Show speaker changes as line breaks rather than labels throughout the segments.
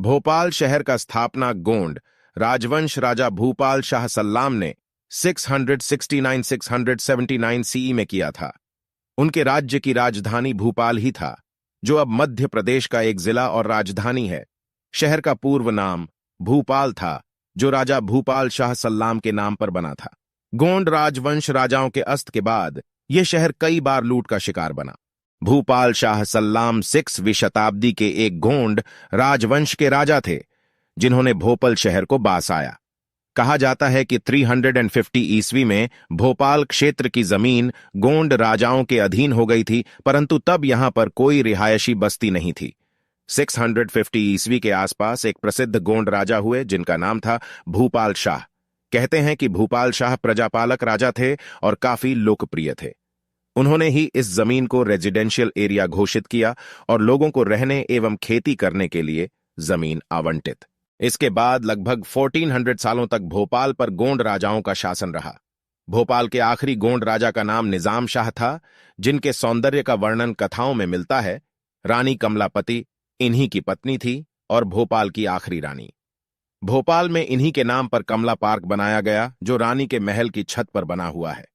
भोपाल शहर का स्थापना गोंड राजवंश राजा भूपाल शाह सल्लाम ने 669-679 सीई में किया था। उनके राज्य की राजधानी भूपाल ही था, जो अब मध्य प्रदेश का एक जिला और राजधानी है। शहर का पूर्व नाम भूपाल था, जो राजा भूपाल शाह सल्लाम के नाम पर बना था। गोंड राजवंश राजाओं के अस्त के बाद यह शहर कई बार लूट का शिकार बना। भूपाल शाह सल्लाम 6वीं शताब्दी के एक गोंड राजवंश के राजा थे, जिन्होंने भोपाल शहर को बासाया। कहा जाता है कि 350 ईस्वी में भोपाल क्षेत्र की जमीन गोंड राजाओं के अधीन हो गई थी, परंतु तब यहां पर कोई रिहायशी बस्ती नहीं थी। 650 ईस्वी के आसपास एक प्रसिद्ध गोंड राजा हुए, जिनका नाम था भूपाल शाह। कहते हैं कि भूपाल शाह प्रजापालक राजा थे और काफी लोकप्रिय थे। उन्होंने ही इस जमीन को रेजिडेंशियल एरिया घोषित किया और लोगों को रहने एवं खेती करने के लिए जमीन आवंटित। इसके बाद लगभग 1400 सालों तक भोपाल पर गोंड राजाओं का शासन रहा। भोपाल के आखिरी गोंड राजा का नाम निजाम शाह था, जिनके सौंदर्य का वर्णन कथाओं में मिलता है। रानी कमलापति इन्हीं की पत्नी थी और भोपाल की आखिरी रानी। भोपाल में इन्हीं के नाम पर कमला पार्क बनाया गया, जो रानी के महल की छत पर बना हुआ है।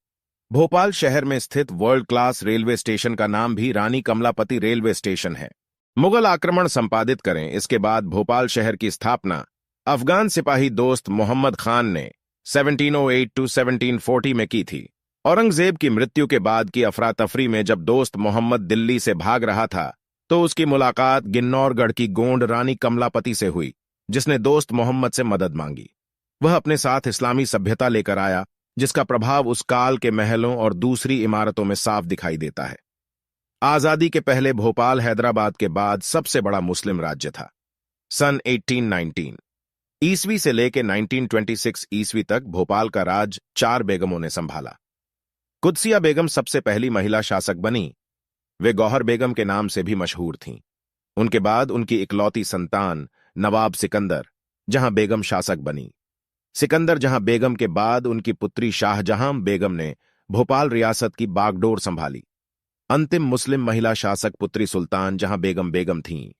भोपाल शहर में स्थित वर्ल्ड क्लास रेलवे स्टेशन का नाम भी रानी कमलापति रेलवे स्टेशन है। मुगल आक्रमण संपादित करें, इसके बाद भोपाल शहर की स्थापना अफगान सिपाही दोस्त मोहम्मद खान ने 1708 to 1740 में की थी। औरंगजेब की मृत्यु के बाद की अफरा तफरी में जब दोस्त मोहम्मद दिल्ली से भाग रहा था, तो उसकी मुलाकात गिन्नौरगढ़ की गोंड रानी कमलापति से हुई, जिसने दोस्त मोहम्मद से मदद मांगी। वह अपने साथ इस्लामी सभ्यता लेकर आया, जिसका प्रभाव उस काल के महलों और दूसरी इमारतों में साफ दिखाई देता है। आजादी के पहले भोपाल हैदराबाद के बाद सबसे बड़ा मुस्लिम राज्य था। सन 1819 ईस्वी से लेकर 1926 ईस्वी तक भोपाल का राज 4 बेगमों ने संभाला। कुदसिया बेगम सबसे पहली महिला शासक बनी। वे गौहर बेगम के नाम से भी मशहूर थीं। उनके बाद उनकी इकलौती संतान नवाब सिकंदर जहां बेगम शासक बनी। सिकंदर जहां बेगम के बाद उनकी पुत्री शाहजहां बेगम ने भोपाल रियासत की बागडोर संभाली। अंतिम मुस्लिम महिला शासक पुत्री सुल्तान जहां बेगम थीं।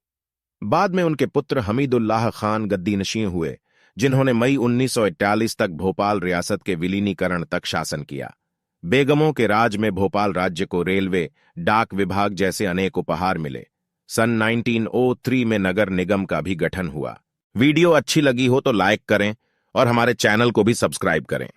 बाद में उनके पुत्र हमीदुल्लाह खान गद्दीनशीं हुए, जिन्होंने मई 1941 तक भोपाल रियासत के विलीनीकरण तक शासन किया। बेगमों के राज में भोपाल राज्य को रेलवे, डाक विभाग जैसे अनेक उपहार मिले। सन 1903 में नगर निगम का भी गठन हुआ। वीडियो अच्छी लगी हो तो लाइक करें और हमारे चैनल को भी सब्सक्राइब करें।